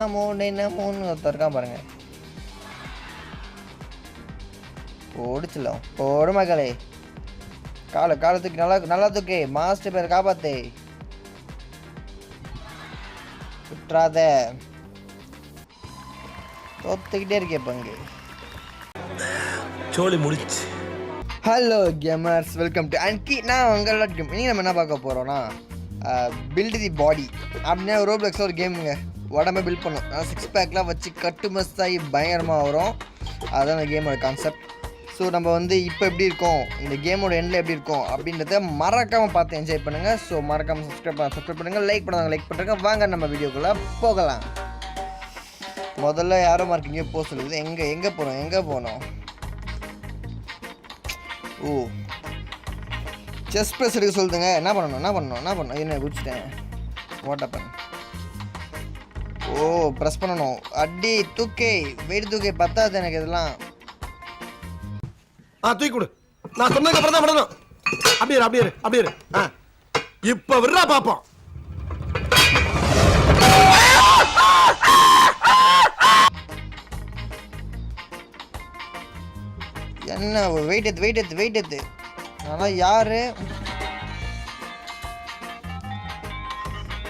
மூணு ஒருத்தர் இருக்கான் பாருங்க. ஓடிச்சலாம் ஓடு மகளே. காலை தூக்கி நல்லா தூக்கி. மாஸ்டர் பேர் காப்பாத்தே. விட்டுறாத. தோத்துக்கிட்டே இருக்கே பங்கு. சோலி முடிச்சு. Hello gamers, welcome to அன்கி. நான் உங்களோட கேம். இன்றைக்கி நம்ம என்ன பார்க்க போகிறோன்னா பில்டு தி பாடி அப்படின்னா ரோப்ளக்ஸில் ஒரு கேமுங்க. உடம்பை பில்ட் பண்ணும். சிக்ஸ் பேக்லாம் வச்சு கட்டு மஸ்தாகி பயங்கரமாக வரும். அதுதான் அந்த கேமோட கான்செப்ட். ஸோ நம்ம இப்போ எப்படி இருக்கோம், இந்த கேமோட எண்டில் எப்படி இருக்கும் அப்படின்றத மறக்காமல் பார்த்து என்ஜாய் பண்ணுங்கள். ஸோ மறக்காமல் சப்ஸ்கிரைப் பண்ணுங்கள், லைக் பண்ணுறாங்க. வாங்க நம்ம வீடியோக்குள்ளே போகலாம். முதல்ல யாரோ மார்க்கிங்கே போக சொல்லுது. எங்கே போகணும்? ஓ, செஸ் ப்ரெஸ் எடுக்க சொல்லுதுங்க. என்ன பண்ணணும்? என்ன குடிச்சிட்டேன். ஓட்டப்பன். ஓ, ப்ரெஸ் பண்ணணும். அடி தூக்கே, வெயிட் தூக்கே. பத்தாது எனக்கு இதெல்லாம். தூக்கி கொடு. நான் சொன்னதுக்கு அப்புறம் தான் பண்ணணும். அப்படியே இரு. இப்ப விடுறா பாப்போம். என்ன வெயிட் எத்து. ஆனால் யாரு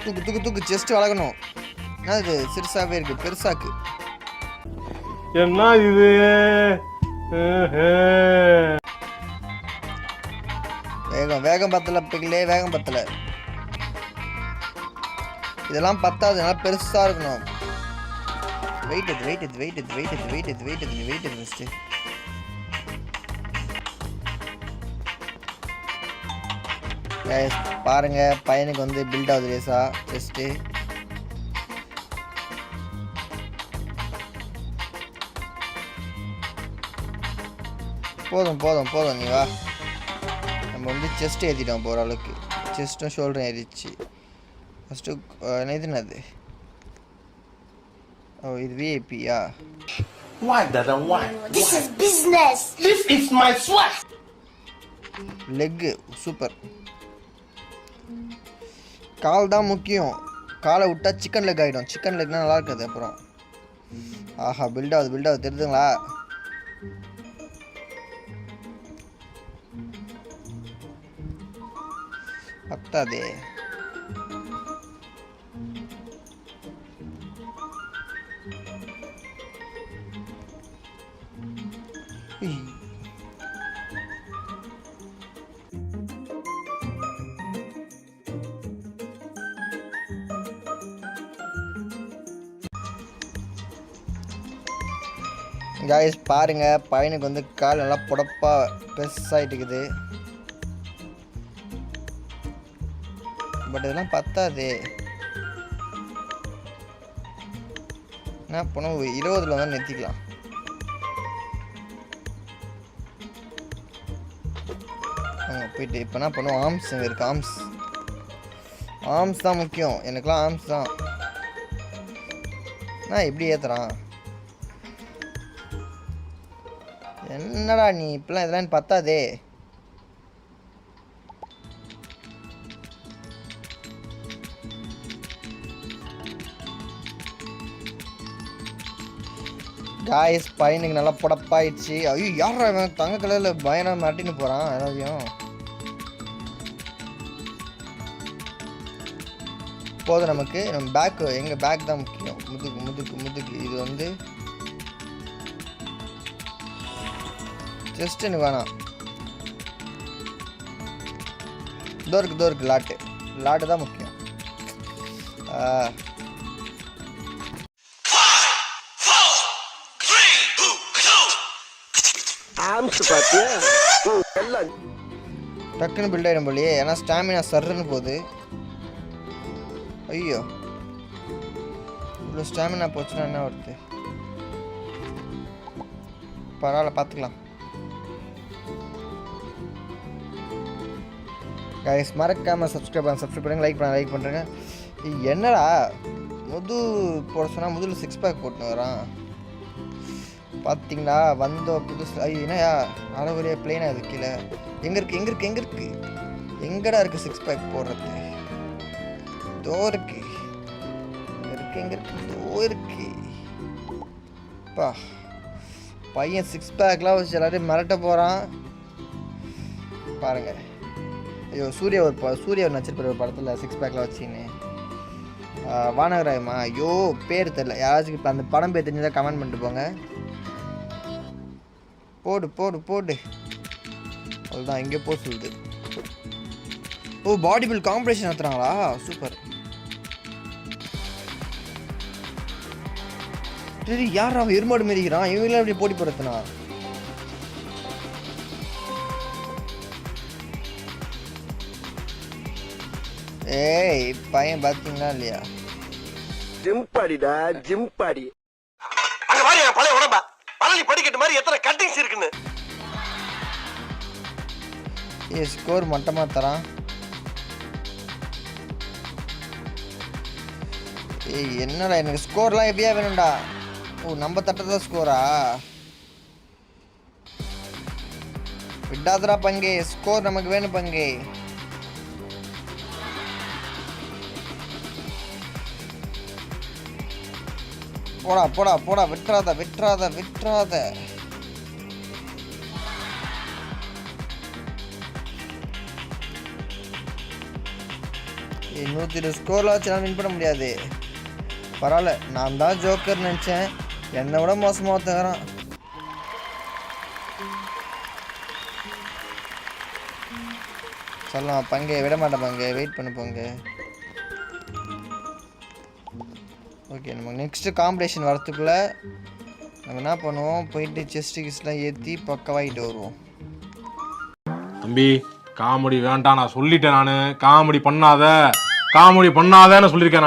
தூக்கு செஸ்ட் வளர்க்கணும். என்ன இது சிறுசாவே இருக்கு, பெருசாக்கு. என்ன இது? வேகம் பத்தல பிள்ளை, வேகம் பத்தல. இதெல்லாம் பத்தாது, நல்லா பெருசா இருக்கணும். Weight first. பாருங்க, பையனுக்கு பில்ட் ஆகுது லேசா ஜஸ்ட்டு. போதும் நீ வா. நம்ம செஸ்ட் ஏற்றிட்டோம் போகிற அளவுக்கு. செஸ்ட்டும் ஷோல்டரும் ஏறிச்சு. ஃபஸ்ட்டு என்னது? ஓ, இது விஐபியா? Leg super. கால் தான் முக்கியம். காலை விட்டா சிக்கன் லெக் ஆகிடும். சிக்கன் லெக்னா நல்லா இருக்காது அப்புறம். ஆஹா, பில்ட் ஆகுது தெரியுதுங்களா? பத்தாதே. காய்ஸ் பாருங்க, பையனுக்கு கால் நல்லா புடப்பா பெருசாகிட்டு இருக்குது. பட் இதெல்லாம் பத்தாது. என்ன பண்ணுவோம், 20 வந்து நிறுத்திக்கலாம். போயிட்டு இப்போ என்ன பண்ணுவோம், ஆர்ம்ஸ் எங்கே இருக்குது? ஆர்ம்ஸ் தான் முக்கியம். எனக்குலாம் ஆர்ம்ஸ் தான். நான் எப்படி ஏற்றுறான்? என்னடா நீ இப்பெல்லாம் இதெல்லாம் பத்தாதே. காய்ஸ் பையனுக்கு நல்லா புடப்பாயிடுச்சு. ஐயோ, யாரா அவன் தங்க கலரில் பயணம் மாட்டின்னு போகிறான் எல்லாத்தையும். போதும் நமக்கு. நம்ம பேக்கு, எங்கள் பேக் தான் முக்கியம். முதுகு. இது ஜஸ்ட் எனக்கு வேணாம். இதோ இருக்கு லாட்டு தான் முக்கியம். டக்குன்னு பில்ட் ஆகிடும் போலியே. ஏன்னா ஸ்டாமினா சர்ன்னு போகுது. ஐயோ, இவ்வளோ ஸ்டாமினா போச்சுன்னா என்ன வருது? பரவாயில்ல, பார்த்துக்கலாம். கைஸ் மறக்காமல் சப்ஸ்கிரைப் பண்ணுங்க, லைக் பண்ணுறேங்க. என்னடா போட சொன்னால் முதுகில் 6 பேக் போட்டுன்னு வரான். பார்த்தீங்களா? வந்தோம் புதுசு. ஐயோ, என்னையா அளவுரிய பிளேனாக இது கீழே. எங்கே இருக்கு? எங்கடா இருக்குது 6 பேக் போடுறது? தோ இருக்கு. எங்கே இருக்கு ஓ இருக்கு பா பையன் 6 பேக்லாம் வச்சு எல்லாரையும் மிரட்ட போகிறான் பாருங்க. ஐயோ சூர்யா ஒரு நடிச்சிருப்பார் ஒரு படத்தில் 6 பேக்லாம் வச்சின்னு வானகராயமா ஐயோ பேர் தெரில யாராச்சும் இப்போ அந்த படம் பேர் தெரிஞ்சதாக கமெண்ட் பண்ணிட்டு போங்க. போடு போடு போடு அதுதான் இங்கே போ சொல்லுது. ஓ பாடி பில்ட் காம்படிஷன் நடத்துகிறாங்களா சூப்பர். சரி யார் அவன் எருமாடு மாரிக்கிறான் இவங்களாம் எப்படி போட்டி போடுறதுனா ஏய் பையன் பார்த்தீங்களா இல்லையா ஜிம் பாடிடா ஜிம் பாடி அங்க பாரு என் பழைய உடம்பா பழனி படிக்கட்டு மாதிரி எத்தனை கட்டிங்ஸ் இருக்குன்னு. ஸ்கோர் மட்டமாக தரான். ஏய் என்னடா எனக்கு ஸ்கோர்லாம் எப்படியா வேணும்டா. ஓ நம்ம தட்டதான் ஸ்கோரா விடாதரா பங்கே ஸ்கோர் நமக்கு வேணும் பங்கே. போடா போடா போடா விட்டுறாத விட்டுறாத விட்டுறாத. ஏய் 120 ஸ்கோர்லாம் வச்சு வின் பண்ண முடியாது. பரவாயில்ல நான் தான் ஜோக்கர் நினச்சேன் என்னை விட மோசமாக தகுறான். சொல்லலாம் பங்கே விட மாட்டேன் பங்கே வெயிட் பண்ணு போங்க. ஓகே நம்ம நெக்ஸ்ட்டு காம்படிஷன் வரத்துக்குள்ளே நம்ம என்ன பண்ணுவோம் போயிட்டு செஸ்ட்டு கிஸ்லாம் ஏற்றி பக்கவாகிட்டு வருவோம். தம்பி காமெடி வேண்டாம் நான் சொல்லிட்டேன். நான் காமெடி பண்ணாதன்னு சொல்லியிருக்கேன்.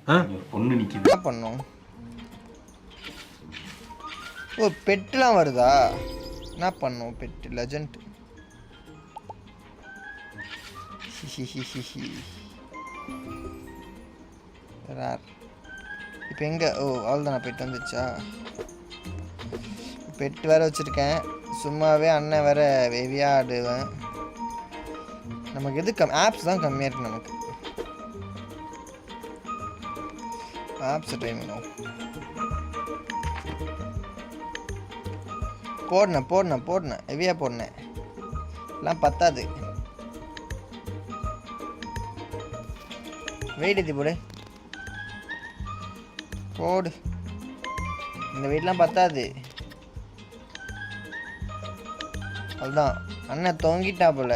நான் பொண்ணு நிற்கிது என்ன பண்ணோம். ஓ பெட்டுலாம் வருதா என்ன பண்ணோம் பெட்டு லெஜண்ட். இப்போ எங்கே ஓ அவ்வளோதானா பெட்டு வந்துச்சா. பெட்டு வேறு வச்சுருக்கேன் சும்மாவே அண்ணன் வேறு ஹெவியாக ஆடுவேன். நமக்கு எது ஆப்ஸ் தான் கம்மியாக இருக்குது நமக்கு ஆப்ஸ் ட்ரை பண்ணுவோம். போடணேன் ஹெவியாக போடணேன் எல்லாம் பத்தாது. வெயிட் ஏற்றி போடு இந்த வெயிட்லாம் பத்தாது. அதுதான் அண்ணன் தொங்கிட்டா போல.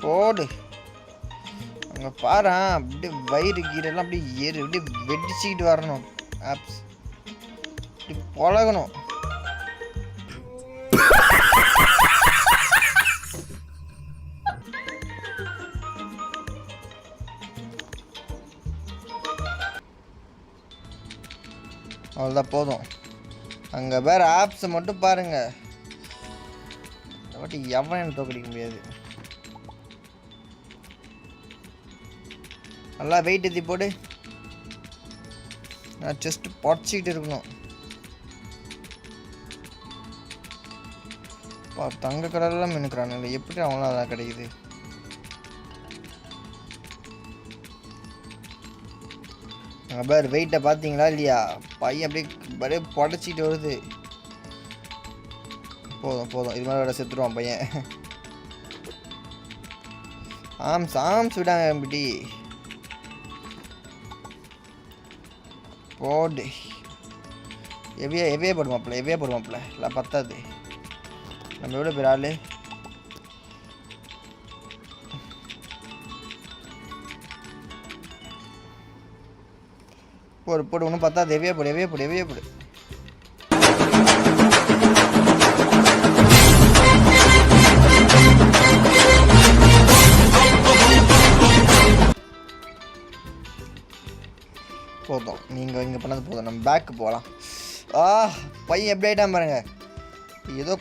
போடு அங்கே பாரு அப்படியே வயிறு கீரெல்லாம் அப்படியே ஏறு அப்படியே வெடிச்சுக்கிட்டு வரணும். ஆப்ஸ் இப்படி பழகணும். அவ்வளோதான் போதும். அங்கே வேறு ஆப்ஸை மட்டும் பாருங்க வாட்டி எவன் தோக்கடிக்க முடியாது. நல்லா வெயிட் ஏற்றி போடு. நான் ஜஸ்ட் பொடிச்சிக்கிட்டு இருக்கணும். தங்க கடலாம் மினுக்குறானுங்க எப்படி அவங்களாம் அதான் கிடைக்குது. அங்கே பேர் வெயிட்டை பார்த்தீங்களா இல்லையா பையன் அப்படியே பொடைச்சிக்கிட்டு வருது. போதும் இது மாதிரி விட செத்துருவான் பையன். ஆம்ஸ் விடாங்க இப்படி போடு. எவ்வியே போடுவாப்பில் இல்லை பத்தாது. நம்ம எவ்வளோ பேர் ஆள் போடு ஒன்றும் பத்தாது. எவ்வியே போடு. போதும் நீங்கள் இங்கே பண்ணது போதும். நம்ம பேக்கு போகலாம். பையன் எப்படி ஆகிட்டான் பாருங்க. ஏதோ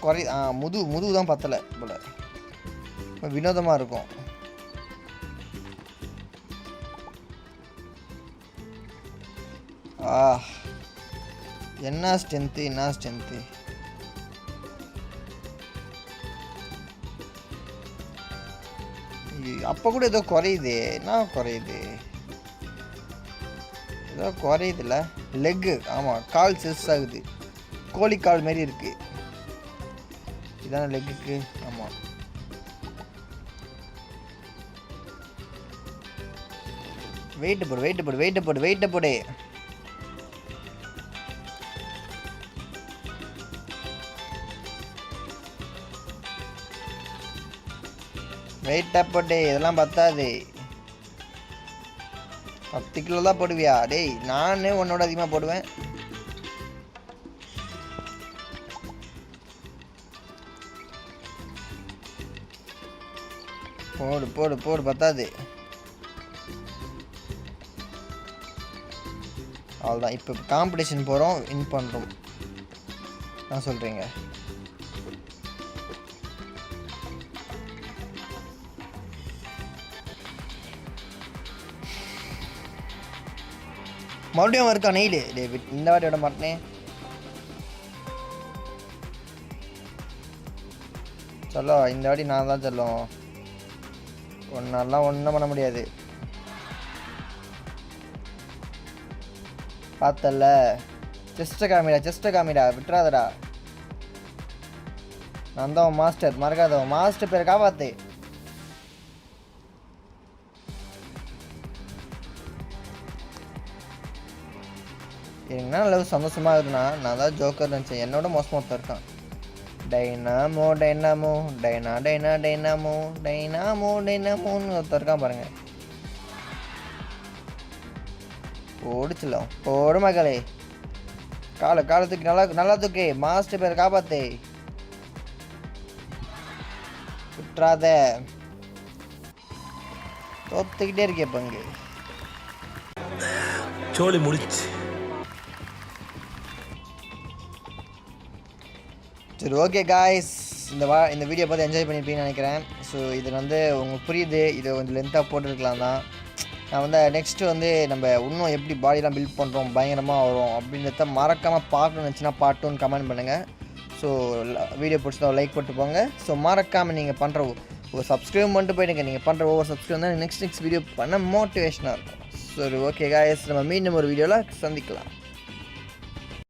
முதுகு தான் பத்தலை போல் வினோதமாக இருக்கும். என்ன ஸ்ட்ரென்த்து அப்போ கூட ஏதோ குறையுது. என்ன குறையுது? ஏதோ குறையுதுல்ல. லெக்கு, ஆமாம், கால் செஸ் ஆகுது. கோழிக்கால் மாரி இருக்குது. இதான லெக்குக்கு. ஆமாம், வெயிட்டு போடு வெயிட்டு போடு வெயிட்டு போடு வெயிட்டை போடு. வெயிட்டை போட்டு இதெல்லாம் பத்தாது. 10 கிலோ தான் போடுவியா? டேய், நானே உன்னோட அதிகமாக போடுவேன். போடு போடு போடு, பத்தாது. அவ்வளோதான். இப்போ காம்படிஷன் போகிறோம், வின் பண்ணுறோம். நான் சொல்கிறீங்க. மறுபடியும் இருக்கா நெய்டு? டேவிட், இந்த வாட்டி விட மாட்டேனே. சொல்லோ, இந்த வாட்டி நான் தான் சொல்லும். ஒன்னாலாம் ஒன்றும் பண்ண முடியாது. பார்த்தல, செஸ்ட்டை காமிடா, விட்டுறாதடா. நான் தான் மாஸ்டர், மறக்காத. மாஸ்டர் பேரை காப்பாத்து. என்ன அளவு சந்தோஷமாக இருக்குன்னா, நான் தான் ஜோக்கர் நினச்சேன். என்னோட மோசமாக ஒருத்தர் இருக்கான். டைனாமோ டைனாமோ டைனா டைனா டைனாமோ டைனாமோ டைனாமோன்னு ஒருத்தர் இருக்கான் பாருங்க. ஓடிச்சலாம், ஓடு மகளே. காலை தூக்கி, நல்லா தூக்கி. மாஸ்டர் பேர் காப்பாத்தே, விட்டுறாத. தோத்துக்கிட்டே இருக்கே பங்கு. சோழி முடிச்சு. சரி, ஓகே காய்ஸ், இந்த வீடியோ பார்த்து என்ஜாய் பண்ணியிருப்பீங்கன்னு நினைக்கிறேன். ஸோ இது உங்களுக்கு புரியுது. இது கொஞ்சம் லென்த்தாக போட்டுருக்கலாம் தான். நான் நெக்ஸ்ட்டு நம்ம இன்னும் எப்படி பாடியெலாம் பில்ட் பண்ணுறோம், பயங்கரமாக வரும் அப்படின்றத மறக்காமல் பார்க்கணும்னு நினச்சின்னா பார்ட் 2 கமெண்ட் பண்ணுங்கள். ஸோ வீடியோ பிடிச்சதா லைக் போட்டு போங்க. ஸோ மறக்காமல் நீங்கள் பண்ணுற ஒரு சப்ஸ்கிரைப் பண்ணிட்டு போயிடுங்க. நீங்கள் பண்ணுற ஒவ்வொரு சப்ஸ்கிரைப் தான் நெக்ஸ்ட் வீடியோ பண்ண மோட்டிவேஷனாக இருக்கும். சரி, ஓகே காய்ஸ், நம்ம மீண்டும் ஒரு வீடியோவில் சந்திக்கலாம்.